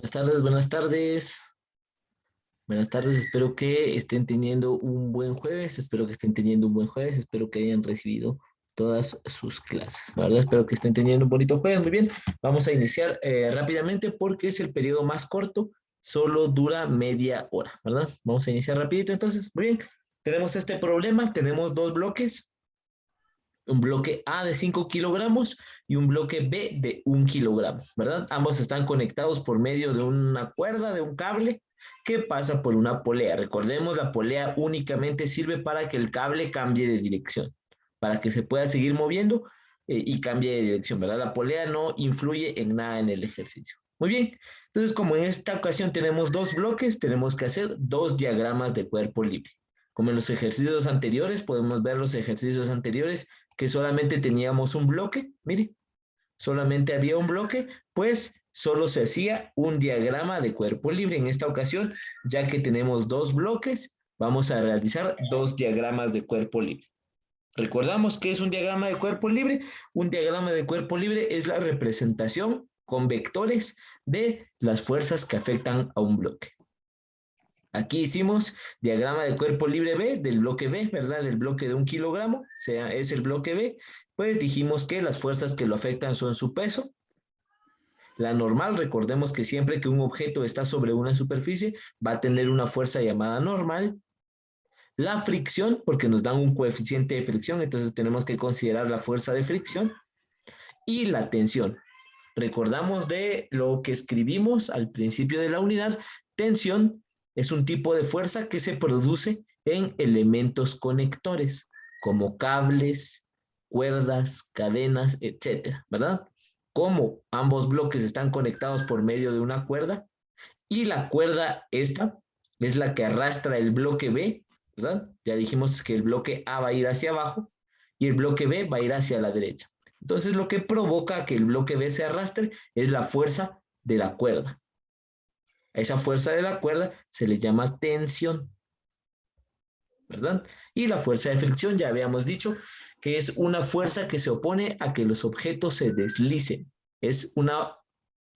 Buenas tardes, buenas tardes. Buenas tardes, espero que estén teniendo un buen jueves, espero que hayan recibido todas sus clases. La verdad, espero que estén teniendo un bonito jueves. Muy bien, vamos a iniciar rápidamente porque es el periodo más corto, solo dura media hora, ¿verdad? Vamos a iniciar rapidito entonces. Muy bien, tenemos este problema, tenemos dos bloques, un bloque A de 5 kilogramos y un bloque B de 1 kilogramo, ¿verdad? Ambos están conectados por medio de una cuerda, de un cable que pasa por una polea. Recordemos, la polea únicamente sirve para que el cable cambie de dirección, para que se pueda seguir moviendo y cambie de dirección, ¿verdad? La polea no influye en nada en el ejercicio. Muy bien, entonces como en esta ocasión tenemos dos bloques, tenemos que hacer dos diagramas de cuerpo libre. Como en los ejercicios anteriores, podemos ver los ejercicios anteriores que solamente teníamos un bloque, mire, solamente había un bloque, pues solo se hacía un diagrama de cuerpo libre. En esta ocasión, ya que tenemos dos bloques, vamos a realizar dos diagramas de cuerpo libre. Recordamos que es un diagrama de cuerpo libre. Un diagrama de cuerpo libre es la representación con vectores de las fuerzas que afectan a un bloque. Aquí hicimos diagrama de cuerpo libre B, del bloque B, ¿verdad? Del bloque de 1 kilogramo, o sea, es el bloque B. Pues dijimos que las fuerzas que lo afectan son su peso. La normal, recordemos que siempre que un objeto está sobre una superficie, va a tener una fuerza llamada normal. La fricción, porque nos dan un coeficiente de fricción, entonces tenemos que considerar la fuerza de fricción. Y la tensión. Recordamos de lo que escribimos al principio de la unidad. Tensión es un tipo de fuerza que se produce en elementos conectores, como cables, cuerdas, cadenas, etcétera, ¿verdad? Como ambos bloques están conectados por medio de una cuerda, y la cuerda esta es la que arrastra el bloque B, ¿verdad? Ya dijimos que el bloque A va a ir hacia abajo y el bloque B va a ir hacia la derecha. Entonces lo que provoca que el bloque B se arrastre es la fuerza de la cuerda. A esa fuerza de la cuerda se le llama tensión, ¿verdad? Y la fuerza de fricción, ya habíamos dicho, que es una fuerza que se opone a que los objetos se deslicen. Es una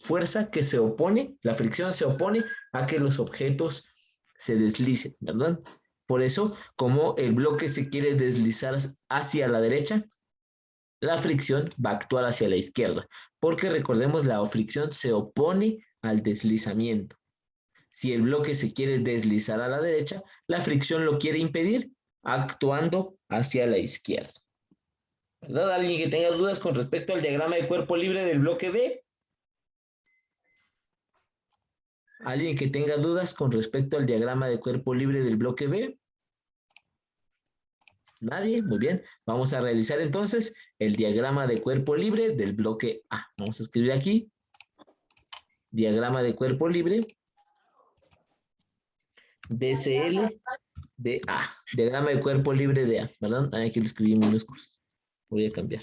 fuerza que se opone, la fricción se opone a que los objetos se deslicen, ¿verdad? Por eso, como el bloque se quiere deslizar hacia la derecha, la fricción va a actuar hacia la izquierda, porque recordemos, la fricción se opone al deslizamiento. Si el bloque se quiere deslizar a la derecha, la fricción lo quiere impedir actuando hacia la izquierda. ¿Verdad? ¿Alguien que tenga dudas con respecto al diagrama de cuerpo libre del bloque B? ¿Alguien que tenga dudas con respecto al diagrama de cuerpo libre del bloque B? ¿Nadie? Muy bien. Vamos a realizar entonces el diagrama de cuerpo libre del bloque A. Vamos a escribir aquí. Diagrama de cuerpo libre. DCL de A. Diagrama de cuerpo libre de A. ¿Verdad? Aquí lo escribí en minúsculos. Voy a cambiar.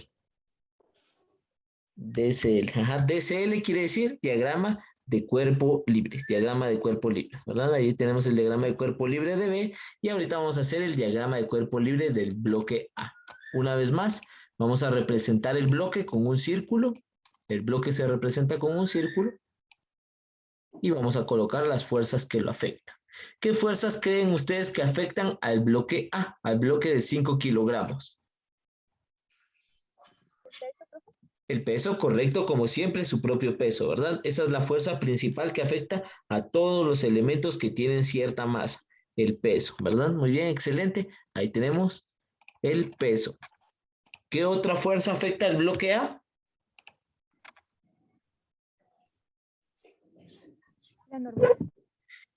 DCL. Ajá, DCL quiere decir diagrama de cuerpo libre, diagrama de cuerpo libre, ¿verdad? Ahí tenemos el diagrama de cuerpo libre de B y ahorita vamos a hacer el diagrama de cuerpo libre del bloque A. Una vez más, vamos a representar el bloque con un círculo. El bloque se representa con un círculo y vamos a colocar las fuerzas que lo afectan. ¿Qué fuerzas creen ustedes que afectan al bloque A, al bloque de 5 kilogramos? El peso, correcto, como siempre, su propio peso, ¿verdad? Esa es la fuerza principal que afecta a todos los elementos que tienen cierta masa, el peso, ¿verdad? Muy bien, excelente. Ahí tenemos el peso. ¿Qué otra fuerza afecta al bloque A? La normal.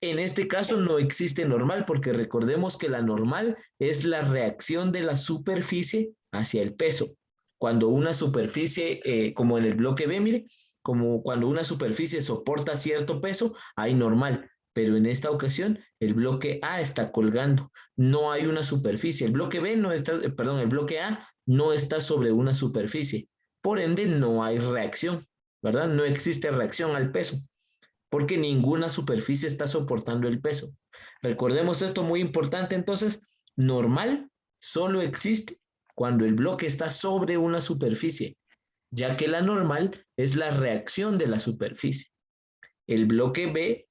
En este caso no existe normal porque recordemos que la normal es la reacción de la superficie hacia el peso. Cuando una superficie, como en el bloque B, mire, como cuando una superficie soporta cierto peso, hay normal. Pero en esta ocasión el bloque A está colgando, no hay una superficie. El bloque B no está, perdón, el bloque A no está sobre una superficie. Por ende no hay reacción, ¿verdad? No existe reacción al peso, porque ninguna superficie está soportando el peso. Recordemos esto muy importante, entonces, normal solo existe cuando el bloque está sobre una superficie, ya que la normal es la reacción de la superficie. el bloque B,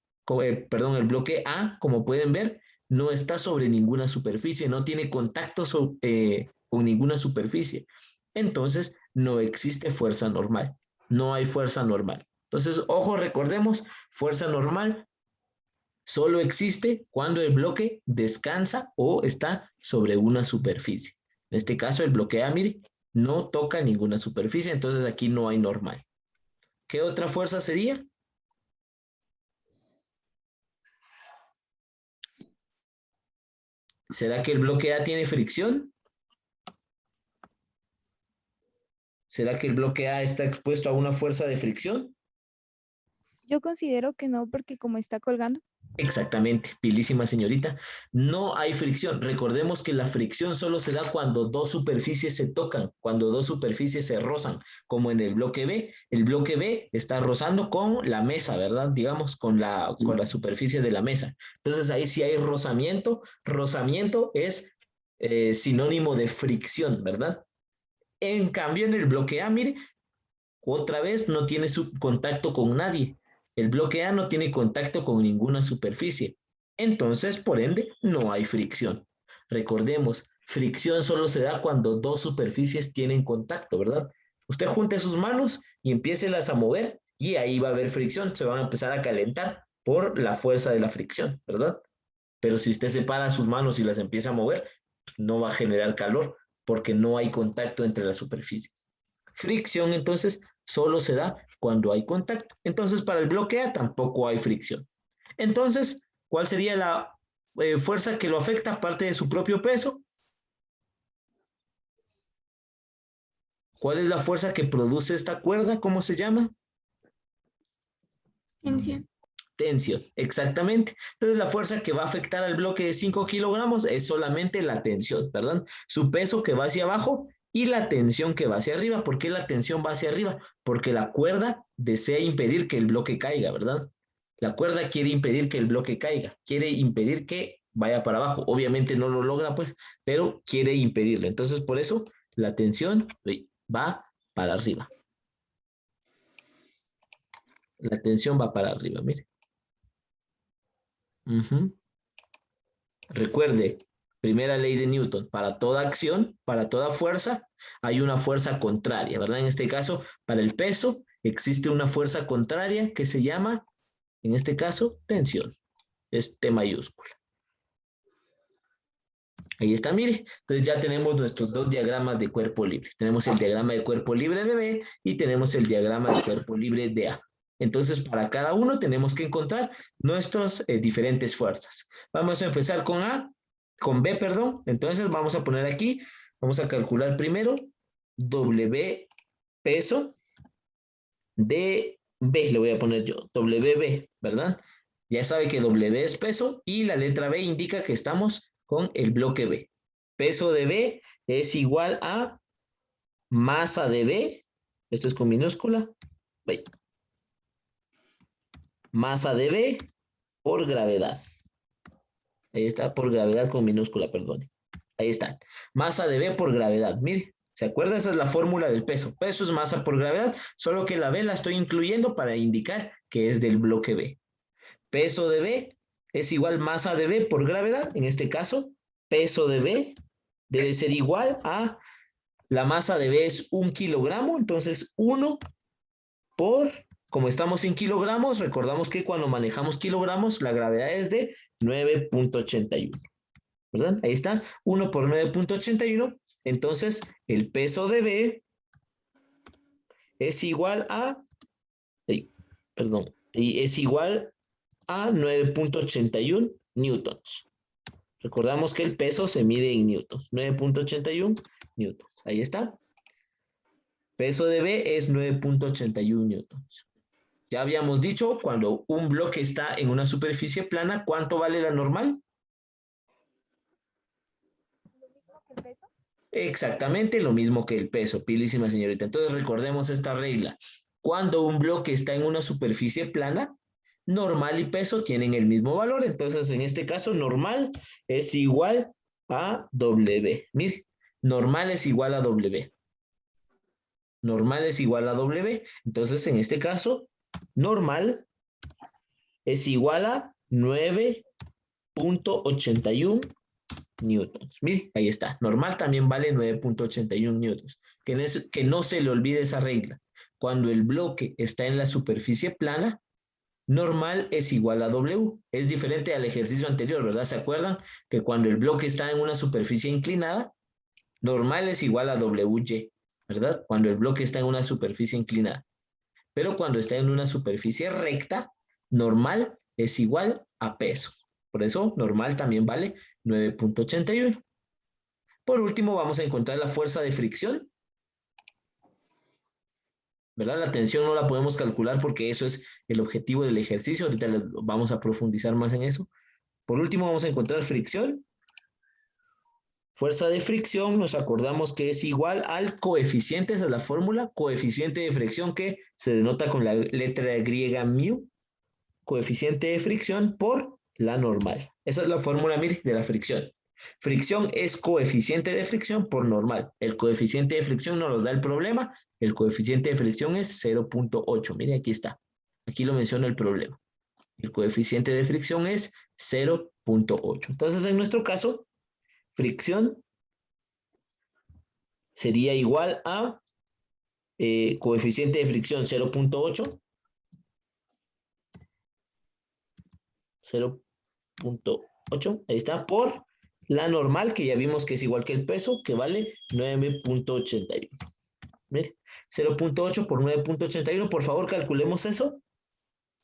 perdón, el bloque A, como pueden ver, no está sobre ninguna superficie, no tiene contacto con ninguna superficie. Entonces, no existe fuerza normal. No hay fuerza normal. Entonces, ojo, recordemos, fuerza normal solo existe cuando el bloque descansa o está sobre una superficie. En este caso, el bloque A, mire, no toca ninguna superficie, entonces aquí no hay normal. ¿Qué otra fuerza sería? ¿Será que el bloque A tiene fricción? ¿Será que el bloque A está expuesto a una fuerza de fricción? Yo considero que no, porque como está colgando. Exactamente, pilísima señorita. No hay fricción. Recordemos que la fricción solo se da cuando dos superficies se tocan, cuando dos superficies se rozan, como en el bloque B. El bloque B está rozando con la mesa, ¿verdad? Digamos, con la superficie de la mesa. Entonces ahí sí hay rozamiento. Rozamiento es sinónimo de fricción, ¿verdad? En cambio, en el bloque A, mire, otra vez no tiene su contacto con nadie. El bloque A no tiene contacto con ninguna superficie. Entonces, por ende, no hay fricción. Recordemos, fricción solo se da cuando dos superficies tienen contacto, ¿verdad? Usted junte sus manos y empiécelas a mover y ahí va a haber fricción. Se van a empezar a calentar por la fuerza de la fricción, ¿verdad? Pero si usted separa sus manos y las empieza a mover, pues no va a generar calor porque no hay contacto entre las superficies. Fricción, entonces, solo se da cuando hay contacto. Entonces, para el bloque A tampoco hay fricción. Entonces, ¿cuál sería la fuerza que lo afecta aparte de su propio peso? ¿Cuál es la fuerza que produce esta cuerda? ¿Cómo se llama? Tensión. Tensión, exactamente. Entonces, la fuerza que va a afectar al bloque de 5 kilogramos es solamente la tensión, ¿verdad? Su peso que va hacia abajo y la tensión que va hacia arriba. ¿Por qué la tensión va hacia arriba? Porque la cuerda desea impedir que el bloque caiga, ¿verdad? La cuerda quiere impedir que el bloque caiga, quiere impedir que vaya para abajo. Obviamente no lo logra, pues, pero quiere impedirlo. Entonces, por eso, la tensión va para arriba. La tensión va para arriba, mire. Recuerde, primera ley de Newton, para toda acción, para toda fuerza, hay una fuerza contraria, ¿verdad? En este caso, para el peso, existe una fuerza contraria que se llama, en este caso, tensión. Es T mayúscula. Ahí está, mire. Entonces ya tenemos nuestros dos diagramas de cuerpo libre. Tenemos el diagrama de cuerpo libre de B y tenemos el diagrama de cuerpo libre de A. Entonces, para cada uno tenemos que encontrar nuestras diferentes fuerzas. Vamos a empezar con A, con B, perdón. Entonces, vamos a poner aquí, vamos a calcular primero W peso de B, le voy a poner yo, WB, ¿verdad? Ya sabe que W es peso y la letra B indica que estamos con el bloque B. Peso de B es igual a masa de B, esto es con minúscula, B. Masa de B por gravedad. Ahí está, por gravedad con minúscula, perdone. Ahí está. Masa de B por gravedad. Mire, ¿se acuerda? Esa es la fórmula del peso. Peso es masa por gravedad, solo que la B la estoy incluyendo para indicar que es del bloque B. Peso de B es igual masa de B por gravedad. En este caso, peso de B debe ser igual a la masa de B es 1 kilogramo, entonces 1 por, como estamos en kilogramos, recordamos que cuando manejamos kilogramos, la gravedad es de 9.81, ¿verdad? Ahí está, 1 por 9.81, entonces el peso de B es igual a, perdón, y es igual a 9.81 newtons. Recordamos que el peso se mide en newtons, 9.81 newtons, ahí está. Peso de B es 9.81 newtons. Ya habíamos dicho, cuando un bloque está en una superficie plana, ¿cuánto vale la normal? Exactamente lo mismo que el peso, pilísima señorita. Entonces recordemos esta regla. Cuando un bloque está en una superficie plana, normal y peso tienen el mismo valor. Entonces, en este caso, normal es igual a W. Mire, normal es igual a W. Normal es igual a W. Entonces, en este caso, normal es igual a 9.81 newtons. Mire, ahí está. Normal también vale 9.81 newtons. Que no se le olvide esa regla. Cuando el bloque está en la superficie plana, normal es igual a W. Es diferente al ejercicio anterior, ¿verdad? ¿Se acuerdan? Que cuando el bloque está en una superficie inclinada, normal es igual a WY, ¿verdad? Cuando el bloque está en una superficie inclinada. Pero cuando está en una superficie recta, normal es igual a peso. Por eso, normal también vale 9.81. Por último, vamos a encontrar la fuerza de fricción, ¿verdad? La tensión no la podemos calcular porque eso es el objetivo del ejercicio. Ahorita vamos a profundizar más en eso. Por último, vamos a encontrar fricción. Fuerza de fricción, nos acordamos que es igual al coeficiente, esa es la fórmula, coeficiente de fricción que se denota con la letra griega mu, coeficiente de fricción por la normal. Esa es la fórmula, mire, de la fricción. Fricción es coeficiente de fricción por normal. El coeficiente de fricción nos lo da el problema. El coeficiente de fricción es 0.8. Mire, aquí está. Aquí lo menciona el problema. El coeficiente de fricción es 0.8. Entonces, en nuestro caso, fricción sería igual a coeficiente de fricción 0.8. 0.8, ahí está, por la normal, que ya vimos que es igual que el peso, que vale 9.81. Mire, 0.8 por 9.81, por favor, calculemos eso.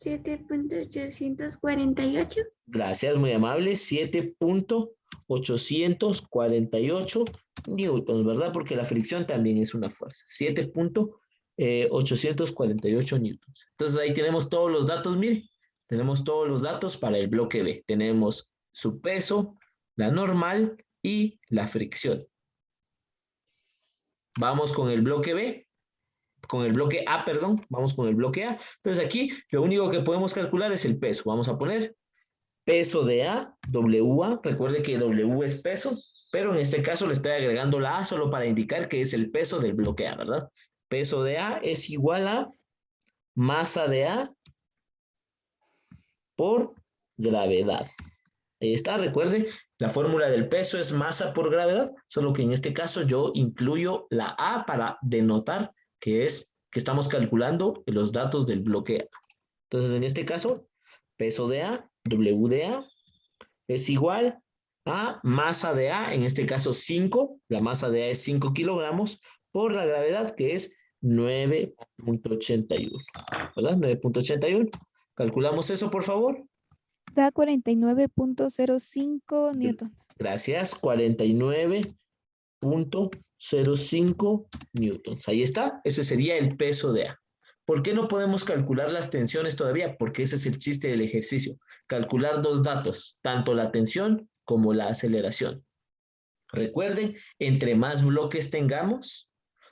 7.848. Gracias, muy amable. 7.848 newtons, ¿verdad? Porque la fricción también es una fuerza. 7.848 newtons. Entonces ahí tenemos todos los datos, mire. Tenemos todos los datos para el bloque B. Tenemos su peso, la normal y la fricción. Vamos con el bloque B. Con el bloque A, perdón. Vamos con el bloque A. Entonces aquí lo único que podemos calcular es el peso. Vamos a poner peso de A, WA. Recuerde que W es peso, pero en este caso le estoy agregando la A solo para indicar que es el peso del bloque A, ¿verdad? Peso de A es igual a masa de A por gravedad. Ahí está, recuerde, la fórmula del peso es masa por gravedad, solo que en este caso yo incluyo la A para denotar que estamos calculando los datos del bloque A. Entonces, en este caso, peso de A, W de A, es igual a masa de A, en este caso 5, la masa de A es 5 kilogramos, por la gravedad que es 9.81, ¿verdad? 9.81. Calculamos eso, por favor. Da 49.05 newtons. Gracias, 49.05 newtons. Ahí está, ese sería el peso de A. ¿Por qué no podemos calcular las tensiones todavía? Porque ese es el chiste del ejercicio. Calcular dos datos, tanto la tensión como la aceleración. Recuerden, entre más bloques tengamos,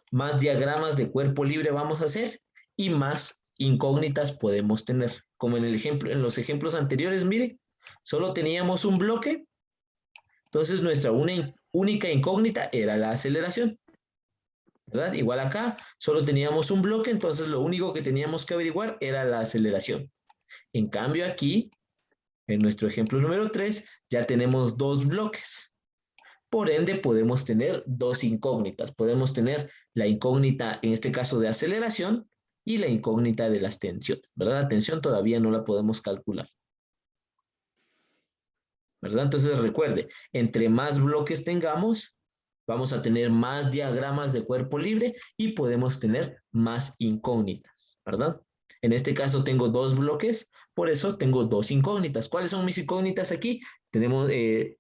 más diagramas de cuerpo libre vamos a hacer y más incógnitas podemos tener. Como en los ejemplos anteriores, miren, solo teníamos un bloque, entonces nuestra única incógnita era la aceleración, ¿verdad? Igual acá, solo teníamos un bloque, entonces lo único que teníamos que averiguar era la aceleración. En cambio aquí, en nuestro ejemplo número 3, ya tenemos dos bloques. Por ende, podemos tener dos incógnitas. Podemos tener la incógnita, en este caso, de aceleración y la incógnita de las tensiones, ¿verdad? La tensión todavía no la podemos calcular, ¿verdad? Entonces, recuerde, entre más bloques tengamos, vamos a tener más diagramas de cuerpo libre y podemos tener más incógnitas, ¿verdad? En este caso tengo dos bloques, por eso tengo dos incógnitas. ¿Cuáles son mis incógnitas aquí?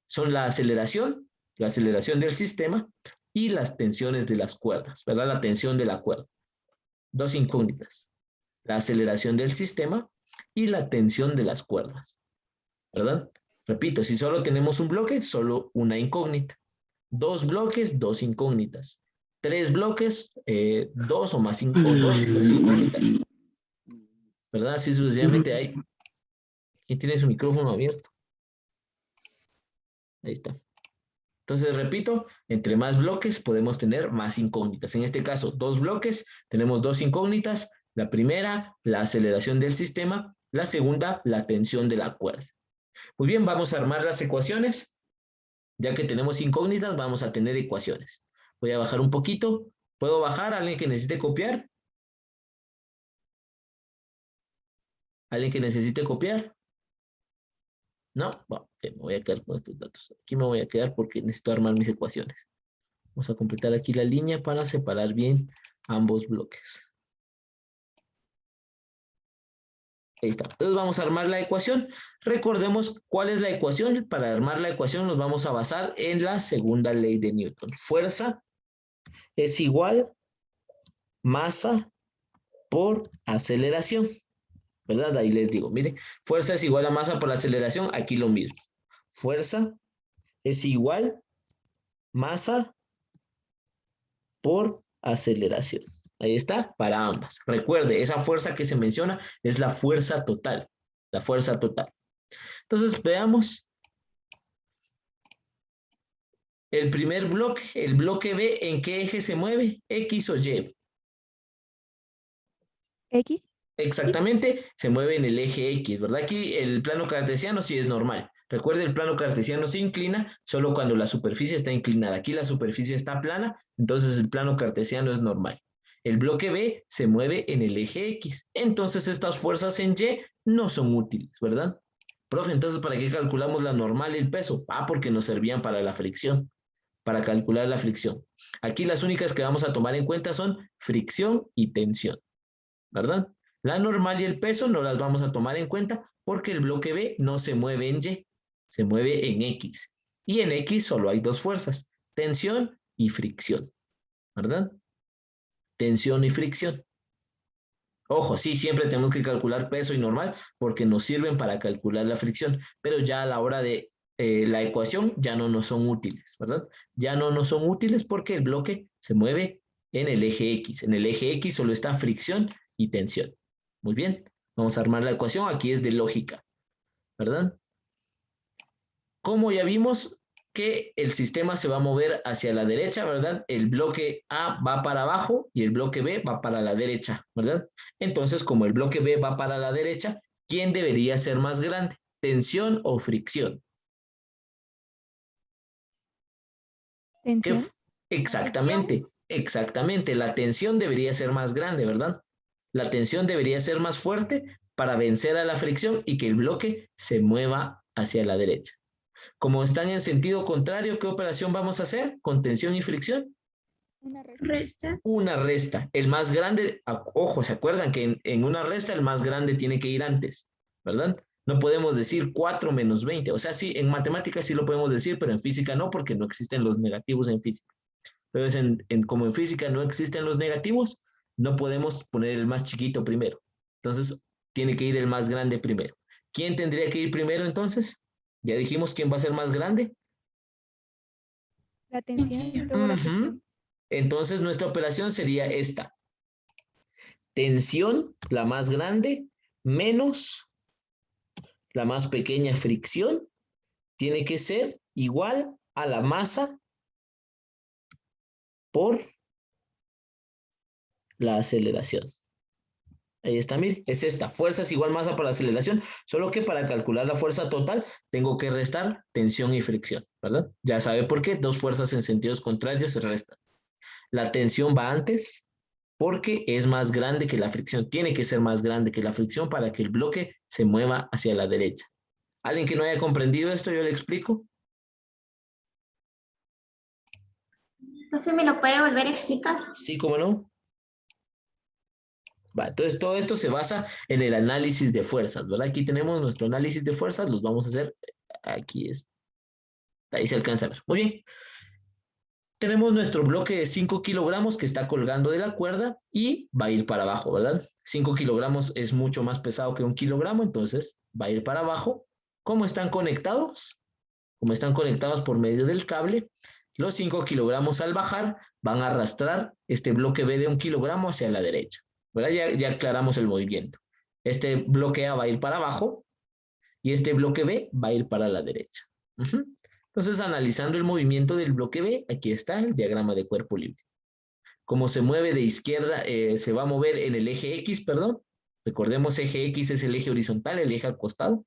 Son la aceleración del sistema y las tensiones de las cuerdas, ¿verdad? La tensión de la cuerda. Dos incógnitas. La aceleración del sistema y la tensión de las cuerdas, ¿verdad? Repito, si solo tenemos un bloque, solo una incógnita. Dos bloques, dos incógnitas. Tres bloques, dos o más dos incógnitas. ¿Verdad? Así sucesivamente hay. Y tiene su micrófono abierto. Ahí está. Entonces, repito, entre más bloques podemos tener más incógnitas. En este caso, dos bloques, tenemos dos incógnitas. La primera, la aceleración del sistema La segunda, la tensión de la cuerda. Muy bien, vamos a armar las ecuaciones. Ya que tenemos incógnitas, vamos a tener ecuaciones. Voy a bajar un poquito. ¿Puedo bajar? ¿Alguien que necesite copiar? ¿Alguien que necesite copiar? ¿No? Bueno, okay, me voy a quedar con estos datos. Aquí me voy a quedar porque necesito armar mis ecuaciones. Vamos a completar aquí la línea para separar bien ambos bloques. Ahí está. Entonces vamos a armar la ecuación. Recordemos cuál es la ecuación. Para armar la ecuación nos vamos a basar en la segunda ley de Newton. Fuerza es igual masa por aceleración. ¿Verdad? Ahí les digo, mire, fuerza es igual a masa por aceleración. Aquí lo mismo. Fuerza es igual masa por aceleración. Ahí está, para ambas. Recuerde, esa fuerza que se menciona es la fuerza total. La fuerza total. Entonces, veamos el primer bloque, el bloque B, ¿en qué eje se mueve? ¿X o Y? X. Exactamente, se mueve en el eje X, ¿verdad? Aquí el plano cartesiano sí es normal. Recuerde, el plano cartesiano se inclina solo cuando la superficie está inclinada. Aquí la superficie está plana, entonces el plano cartesiano es normal. El bloque B se mueve en el eje X. Entonces estas fuerzas en Y no son útiles, ¿verdad? Profe, entonces ¿para qué calculamos la normal y el peso? Ah, porque nos servían para la fricción, para calcular la fricción. Aquí las únicas que vamos a tomar en cuenta son fricción y tensión, ¿verdad? La normal y el peso no las vamos a tomar en cuenta porque el bloque B no se mueve en Y, se mueve en X. Y en X solo hay dos fuerzas, tensión y fricción, ¿verdad? Tensión y fricción. Ojo, sí, siempre tenemos que calcular peso y normal porque nos sirven para calcular la fricción, pero ya a la hora de la ecuación ya no nos son útiles, ¿verdad? Ya no nos son útiles porque el bloque se mueve en el eje X. En el eje X solo está fricción y tensión. Muy bien, vamos a armar la ecuación. Aquí es de lógica, ¿verdad? Como ya vimos que el sistema se va a mover hacia la derecha, ¿verdad? El bloque A va para abajo y el bloque B va para la derecha, ¿verdad? Entonces, como el bloque B va para la derecha, ¿quién debería ser más grande? ¿Tensión o fricción? Tensión. Exactamente, exactamente. La tensión debería ser más grande, ¿verdad? La tensión debería ser más fuerte para vencer a la fricción y que el bloque se mueva hacia la derecha. Como están en sentido contrario, ¿qué operación vamos a hacer con tensión y fricción? Una resta. Una resta. El más grande, ojo, ¿se acuerdan que en una resta el más grande tiene que ir antes, ¿verdad? No podemos decir 4 menos 20. O sea, sí, en matemáticas sí lo podemos decir, pero en física no, porque no existen los negativos en física. Entonces, como en física no existen los negativos, no podemos poner el más chiquito primero. Entonces, tiene que ir el más grande primero. ¿Quién tendría que ir primero entonces? Ya dijimos quién va a ser más grande. La tensión y luego la fricción. Entonces, nuestra operación sería esta. Tensión, la más grande, menos la más pequeña fricción, tiene que ser igual a la masa por la aceleración. Ahí está, mire, es esta. Fuerza es igual masa por la aceleración, solo que para calcular la fuerza total tengo que restar tensión y fricción, ¿verdad? Ya sabe por qué, dos fuerzas en sentidos contrarios se restan. La tensión va antes porque es más grande que la fricción. Tiene que ser más grande que la fricción para que el bloque se mueva hacia la derecha. ¿Alguien que no haya comprendido esto, yo le explico? Profe, ¿me lo puede volver a explicar? Sí, ¿cómo no? Va, entonces todo esto se basa en el análisis de fuerzas, ¿verdad? Aquí tenemos nuestro análisis de fuerzas, los vamos a hacer, aquí es, ahí se alcanza a ver. Muy bien. Tenemos nuestro bloque de 5 kilogramos que está colgando de la cuerda y va a ir para abajo, ¿verdad? 5 kilogramos es mucho más pesado que 1 kilogramo, entonces va a ir para abajo. ¿Cómo están conectados? Como están conectados por medio del cable, los 5 kilogramos al bajar van a arrastrar este bloque B de 1 kilogramo hacia la derecha, ¿verdad? Ya aclaramos el movimiento. Este bloque A va a ir para abajo y este bloque B va a ir para la derecha. Entonces, analizando el movimiento del bloque B, aquí está el diagrama de cuerpo libre. Como se mueve de izquierda, se va a mover en el eje X, perdón. Recordemos, eje X es el eje horizontal, el eje al costado.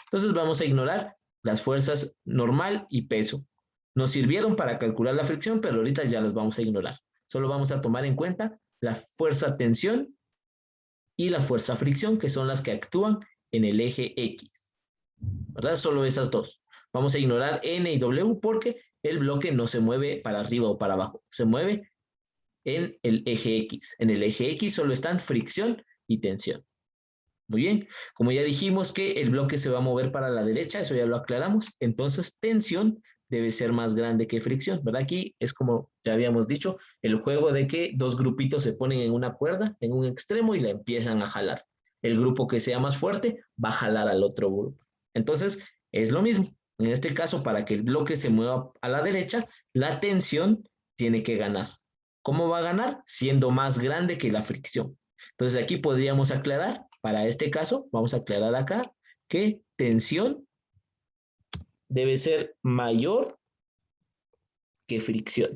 Entonces vamos a ignorar las fuerzas normal y peso. Nos sirvieron para calcular la fricción, pero ahorita ya las vamos a ignorar. Solo vamos a tomar en cuenta la fuerza tensión y la fuerza fricción, que son las que actúan en el eje X. ¿Verdad? Solo esas dos. Vamos a ignorar N y W porque el bloque no se mueve para arriba o para abajo. Se mueve en el eje X. En el eje X solo están fricción y tensión. Muy bien. Como ya dijimos que el bloque se va a mover para la derecha, eso ya lo aclaramos. Entonces, tensión debe ser más grande que fricción, ¿verdad? Aquí es como ya habíamos dicho, el juego de que dos grupitos se ponen en una cuerda, en un extremo y la empiezan a jalar. El grupo que sea más fuerte va a jalar al otro grupo. Entonces, es lo mismo. En este caso, para que el bloque se mueva a la derecha, la tensión tiene que ganar. ¿Cómo va a ganar? Siendo más grande que la fricción. Entonces, aquí podríamos aclarar, para este caso, vamos a aclarar acá, que tensión debe ser mayor que fricción.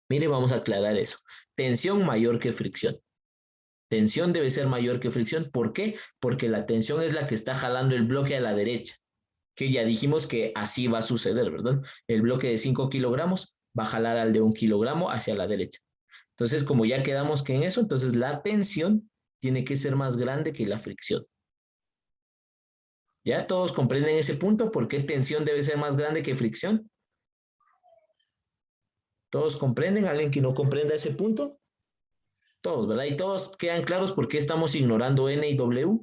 Mire, vamos a aclarar eso. Tensión mayor que fricción. Tensión debe ser mayor que fricción. ¿Por qué? Porque la tensión es la que está jalando el bloque a la derecha, que ya dijimos que así va a suceder, ¿verdad? El bloque de 5 kilogramos va a jalar al de 1 kilogramo hacia la derecha. Entonces, como ya quedamos que en eso, entonces la tensión tiene que ser más grande que la fricción. ¿Ya todos comprenden ese punto? ¿Por qué tensión debe ser más grande que fricción? ¿Todos comprenden? ¿Alguien que no comprenda ese punto? Todos, ¿verdad? Y todos quedan claros por qué estamos ignorando N y W.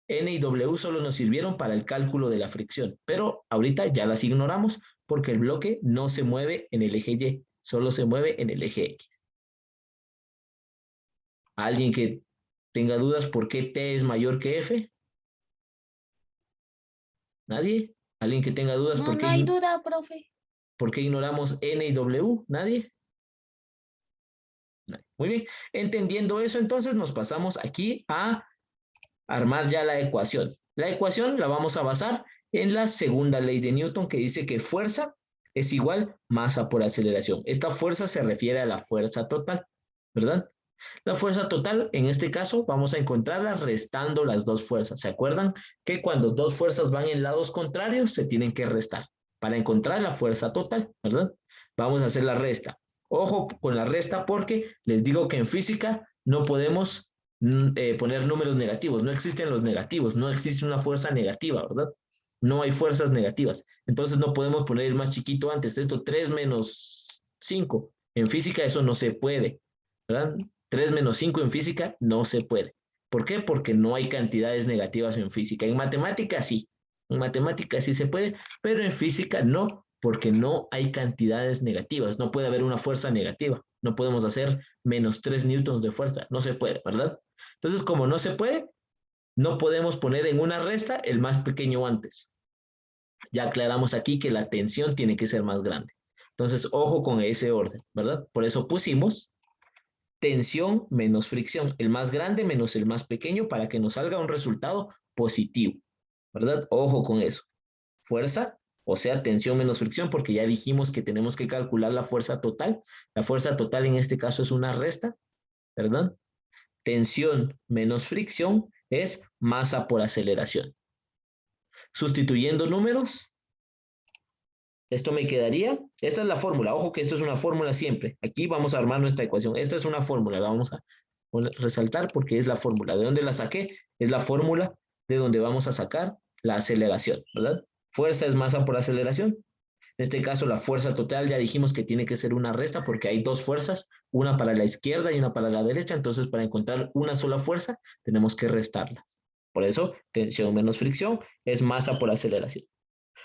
N y W solo nos sirvieron para el cálculo de la fricción, pero ahorita ya las ignoramos porque el bloque no se mueve en el eje Y, solo se mueve en el eje X. ¿Alguien que tenga dudas por qué T es mayor que F? ¿Nadie? ¿Alguien que tenga dudas No, no hay duda, profe. por qué ignoramos N y W? ¿Nadie? Muy bien. Entendiendo eso, entonces nos pasamos aquí a armar ya la ecuación. La ecuación la vamos a basar en la segunda ley de Newton que dice que fuerza es igual masa por aceleración. Esta fuerza se refiere a la fuerza total, ¿verdad? La fuerza total, en este caso, vamos a encontrarla restando las dos fuerzas. ¿Se acuerdan que cuando dos fuerzas van en lados contrarios se tienen que restar para encontrar la fuerza total, ¿verdad? Vamos a hacer la resta. Ojo con la resta porque les digo que en física no podemos poner números negativos. No existen los negativos, no existe una fuerza negativa, ¿verdad? No hay fuerzas negativas. Entonces no podemos poner el más chiquito antes. Esto 3 menos 5. En física eso no se puede, ¿verdad? 3 menos 5 en física no se puede. ¿Por qué? Porque no hay cantidades negativas en física. En matemáticas sí. En matemáticas sí se puede, pero en física no, porque no hay cantidades negativas. No puede haber una fuerza negativa. No podemos hacer menos 3 newtons de fuerza. No se puede, ¿verdad? Entonces, como no se puede, no podemos poner en una resta el más pequeño antes. Ya aclaramos aquí que la tensión tiene que ser más grande. Entonces, ojo con ese orden, ¿verdad? Por eso pusimos tensión menos fricción, el más grande menos el más pequeño para que nos salga un resultado positivo, ¿verdad? Ojo con eso. Fuerza, o sea, tensión menos fricción, porque ya dijimos que tenemos que calcular la fuerza total. La fuerza total en este caso es una resta, ¿verdad? Tensión menos fricción es masa por aceleración. Sustituyendo números, esto me quedaría, esta es la fórmula, ojo que esto es una fórmula siempre. Aquí vamos a armar nuestra ecuación. Esta es una fórmula, la vamos a resaltar porque es la fórmula. ¿De dónde la saqué? Es la fórmula de donde vamos a sacar la aceleración, ¿verdad? Fuerza es masa por aceleración. En este caso, la fuerza total ya dijimos que tiene que ser una resta porque hay dos fuerzas, una para la izquierda y una para la derecha. Entonces, para encontrar una sola fuerza, tenemos que restarlas. Por eso, tensión menos fricción es masa por aceleración.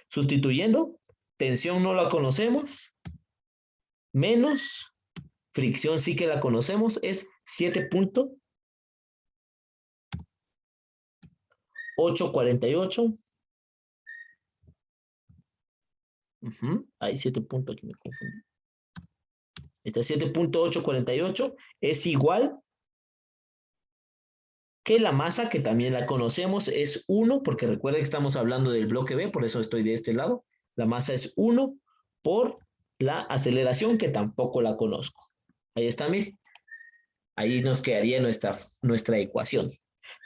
Sustituyendo, tensión no la conocemos, menos fricción sí que la conocemos, es 7.848. Hay 7 puntos, aquí me confundí. Esta 7.848 es igual que la masa, que también la conocemos, es 1, porque recuerda que estamos hablando del bloque B, por eso estoy de este lado. La masa es 1 por la aceleración, que tampoco la conozco. Ahí está, miren. Ahí nos quedaría nuestra ecuación.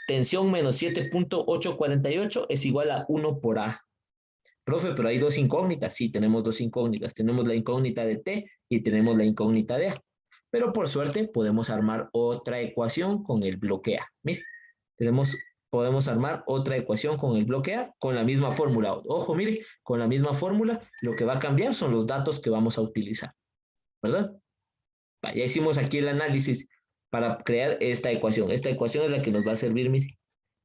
Tensión menos 7.848 es igual a 1 por A. Profe, pero hay dos incógnitas. Sí, tenemos dos incógnitas. Tenemos la incógnita de T y tenemos la incógnita de A. Pero por suerte podemos armar otra ecuación con el bloque A. Mire, podemos armar otra ecuación con el bloque A con la misma fórmula. Ojo, mire, con la misma fórmula lo que va a cambiar son los datos que vamos a utilizar. ¿Verdad? Ya hicimos aquí el análisis para crear esta ecuación. Esta ecuación es la que nos va a servir, mire.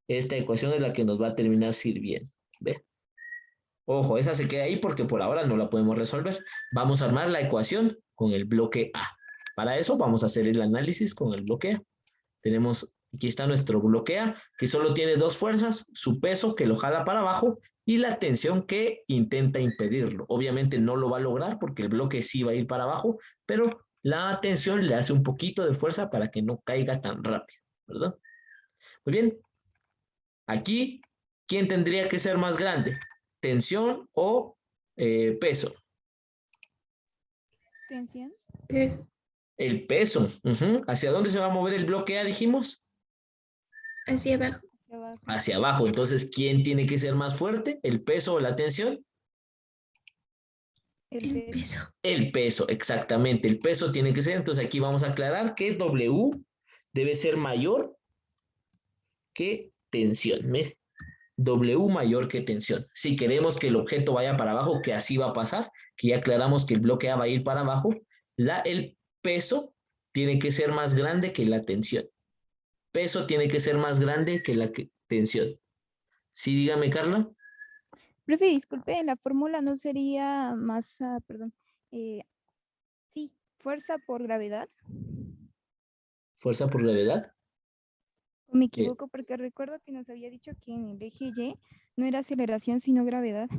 Esta ecuación es la que nos va a terminar sirviendo. ¿Ve? Ojo, esa se queda ahí porque por ahora no la podemos resolver. Vamos a armar la ecuación con el bloque A. Para eso vamos a hacer el análisis con el bloque A. Aquí está nuestro bloque A, que solo tiene dos fuerzas, su peso que lo jala para abajo y la tensión que intenta impedirlo. Obviamente no lo va a lograr porque el bloque sí va a ir para abajo, pero la tensión le hace un poquito de fuerza para que no caiga tan rápido, ¿verdad? Muy bien. Aquí, ¿quién tendría que ser más grande? ¿Tensión o peso? Tensión. El peso. ¿Hacia dónde se va a mover el bloque A, dijimos? Hacia abajo. Hacia abajo. Hacia abajo. Entonces, ¿quién tiene que ser más fuerte? ¿El peso o la tensión? El peso. El peso, exactamente. El peso tiene que ser. Entonces, aquí vamos a aclarar que W debe ser mayor que tensión. ¿Ves? W mayor que tensión. Si queremos que el objeto vaya para abajo, que así va a pasar, que ya aclaramos que el bloque A va a ir para abajo, el peso tiene que ser más grande que la tensión. Peso tiene que ser más grande que la tensión. Sí, dígame, Carla. Profe, disculpe, la fórmula no sería masa, perdón. Sí, fuerza por gravedad. Fuerza por gravedad. ¿O me equivoco? Porque recuerdo que nos había dicho que en el eje Y no era aceleración, sino gravedad.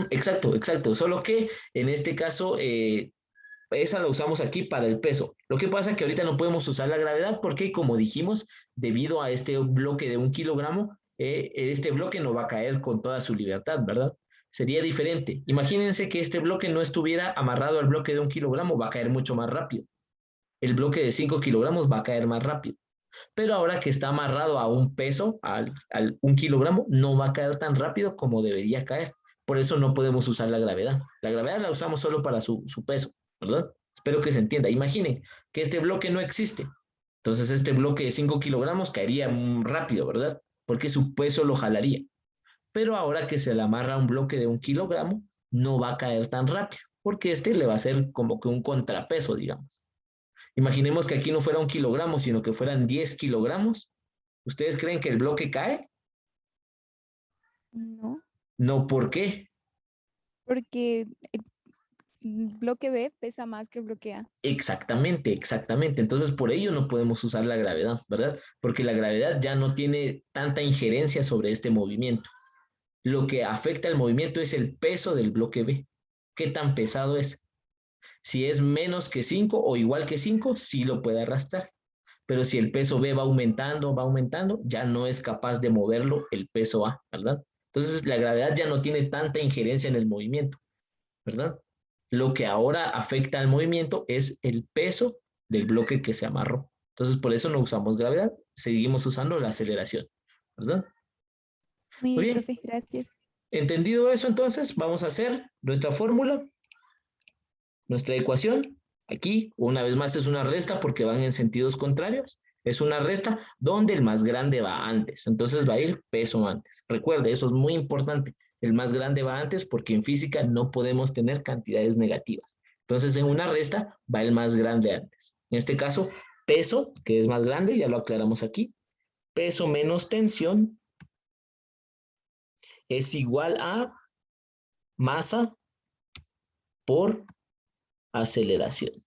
Exacto, exacto. Solo que en este caso, esa la usamos aquí para el peso. Lo que pasa es que ahorita no podemos usar la gravedad porque, como dijimos, debido a este bloque de 1 kilogramo, este bloque no va a caer con toda su libertad, ¿verdad? Sería diferente. Imagínense que este bloque no estuviera amarrado al bloque de 1 kilogramo, va a caer mucho más rápido. El bloque de 5 kilogramos va a caer más rápido. Pero ahora que está amarrado a un peso, al 1 kilogramo, no va a caer tan rápido como debería caer. Por eso no podemos usar la gravedad. La gravedad la usamos solo para su peso, ¿verdad? Espero que se entienda. Imaginen que este bloque no existe. Entonces este bloque de 5 kilogramos caería rápido, ¿verdad? Porque su peso lo jalaría. Pero ahora que se le amarra a un bloque de 1 kilogramo, no va a caer tan rápido, porque este le va a hacer como que un contrapeso, digamos. Imaginemos que aquí no fuera 1 kilogramo, sino que fueran 10 kilogramos. ¿Ustedes creen que el bloque cae? No, No, ¿por qué? porque el bloque B pesa más que el bloque A. Exactamente, exactamente. Entonces, por ello no podemos usar la gravedad, ¿verdad? Porque la gravedad ya no tiene tanta injerencia sobre este movimiento. Lo que afecta al movimiento es el peso del bloque B. ¿Qué tan pesado es? Si es menos que 5 o igual que 5, sí lo puede arrastrar. Pero si el peso B va aumentando, ya no es capaz de moverlo el peso A, ¿verdad? Entonces la gravedad ya no tiene tanta injerencia en el movimiento, ¿verdad? Lo que ahora afecta al movimiento es el peso del bloque que se amarró. Entonces por eso no usamos gravedad, seguimos usando la aceleración, ¿verdad? Muy Muy bien, bien, profe, gracias. entendido eso entonces, vamos a hacer nuestra fórmula, nuestra ecuación. Aquí, una vez más, es una resta porque van en sentidos contrarios. Es una resta donde el más grande va antes. Entonces va a ir peso antes. Recuerde, eso es muy importante. El más grande va antes porque en física no podemos tener cantidades negativas. Entonces, en una resta va el más grande antes. En este caso, peso, que es más grande, ya lo aclaramos aquí. Peso menos tensión es igual a masa por aceleración.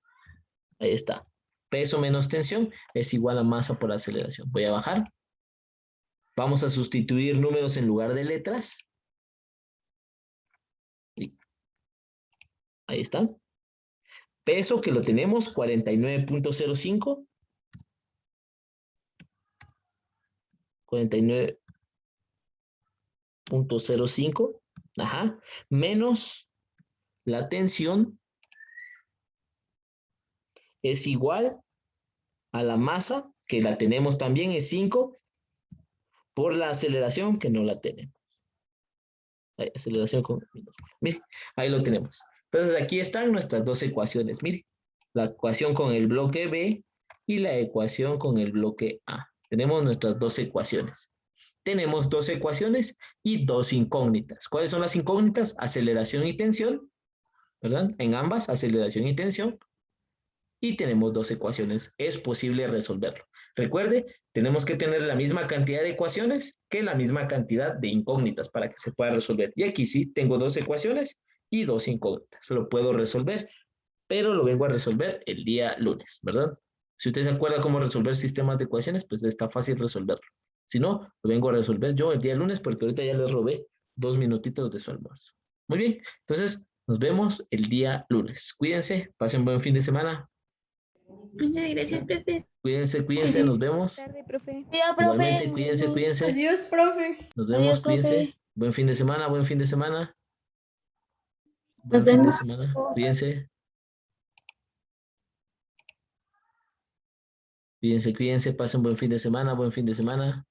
Ahí está. Peso menos tensión es igual a masa por aceleración. Voy a bajar. Vamos a sustituir números en lugar de letras. Ahí está. Peso que lo tenemos, 49.05. 49.05. Ajá. Menos la tensión es igual a la masa, que la tenemos también, es 5, por la aceleración, que no la tenemos. Ahí, aceleración con minúscula. Mire, ahí lo tenemos. Entonces, aquí están nuestras dos ecuaciones. Mire, la ecuación con el bloque B y la ecuación con el bloque A. Tenemos nuestras dos ecuaciones. Tenemos dos ecuaciones y dos incógnitas. ¿Cuáles son las incógnitas? Aceleración y tensión, ¿verdad? En ambas, aceleración y tensión. Y tenemos dos ecuaciones. Es posible resolverlo. Recuerde, tenemos que tener la misma cantidad de ecuaciones que la misma cantidad de incógnitas para que se pueda resolver. Y aquí sí, tengo dos ecuaciones y dos incógnitas. Lo puedo resolver, pero lo vengo a resolver el día lunes, ¿verdad? Si usted se acuerda cómo resolver sistemas de ecuaciones, pues está fácil resolverlo. Si no, lo vengo a resolver yo el día lunes porque ahorita ya les robé 2 minutitos de su almuerzo. Muy bien, entonces nos vemos el día lunes. Cuídense, pasen buen fin de semana. Muchas gracias, profe. Cuídense, nos vemos. Tarde, profe. Adiós, Igualmente, profe. cuídense. Adiós, profe. Nos vemos, Adiós, cuídense. profe. Buen fin de semana, buen fin de semana. Nos Buen fin de vemos. semana. Cuídense. Cuídense, pasen buen fin de semana, buen fin de semana.